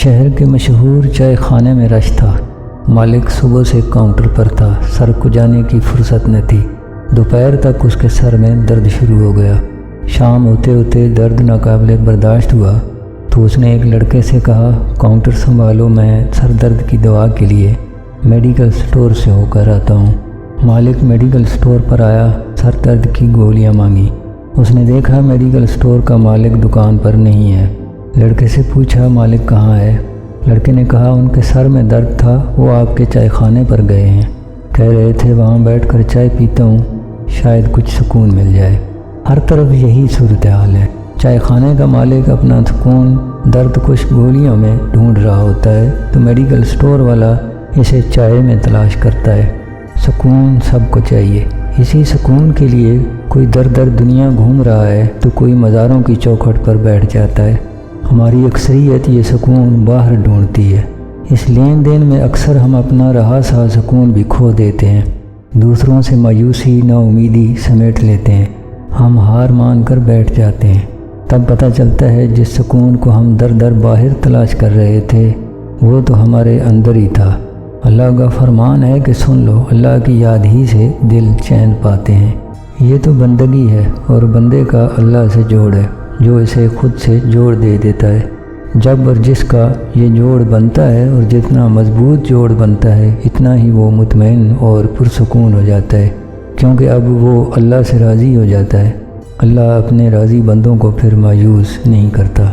شہر کے مشہور چائے خانے میں رش تھا۔ مالک صبح سے کاؤنٹر پر تھا، سر کو جانے کی فرصت نہ تھی۔ دوپہر تک اس کے سر میں درد شروع ہو گیا۔ شام ہوتے ہوتے درد ناقابل برداشت ہوا تو اس نے ایک لڑکے سے کہا، کاؤنٹر سنبھالو، میں سر درد کی دوا کے لیے میڈیکل سٹور سے ہو کر آتا ہوں۔ مالک میڈیکل سٹور پر آیا، سر درد کی گولیاں مانگی۔ اس نے دیکھا میڈیکل سٹور کا مالک دکان پر نہیں ہے۔ لڑکے سے پوچھا، مالک کہاں ہے؟ لڑکے نے کہا، ان کے سر میں درد تھا، وہ آپ کے چائے خانے پر گئے ہیں، کہہ رہے تھے وہاں بیٹھ کر چائے پیتا ہوں، شاید کچھ سکون مل جائے۔ ہر طرف یہی صورتحال ہے۔ چائے خانے کا مالک اپنا سکون درد کش گولیوں میں ڈھونڈ رہا ہوتا ہے تو میڈیکل سٹور والا اسے چائے میں تلاش کرتا ہے۔ سکون سب کو چاہیے، اسی سکون کے لیے کوئی در در دنیا گھوم رہا ہے تو کوئی مزاروں کی چوکھٹ پر بیٹھ جاتا ہے۔ ہماری اکثریت یہ سکون باہر ڈھونڈتی ہے۔ اس لین دین میں اکثر ہم اپنا رہا سا سکون بھی کھو دیتے ہیں، دوسروں سے مایوسی نا امیدی سمیٹ لیتے ہیں، ہم ہار مان کر بیٹھ جاتے ہیں۔ تب پتہ چلتا ہے جس سکون کو ہم در در باہر تلاش کر رہے تھے وہ تو ہمارے اندر ہی تھا۔ اللہ کا فرمان ہے کہ سن لو، اللہ کی یاد ہی سے دل چین پاتے ہیں۔ یہ تو بندگی ہے اور بندے کا اللہ سے جوڑ ہے جو اسے خود سے جوڑ دے دیتا ہے۔ جب اور جس کا یہ جوڑ بنتا ہے اور جتنا مضبوط جوڑ بنتا ہے اتنا ہی وہ مطمئن اور پرسکون ہو جاتا ہے، کیونکہ اب وہ اللہ سے راضی ہو جاتا ہے۔ اللہ اپنے راضی بندوں کو پھر مایوس نہیں کرتا۔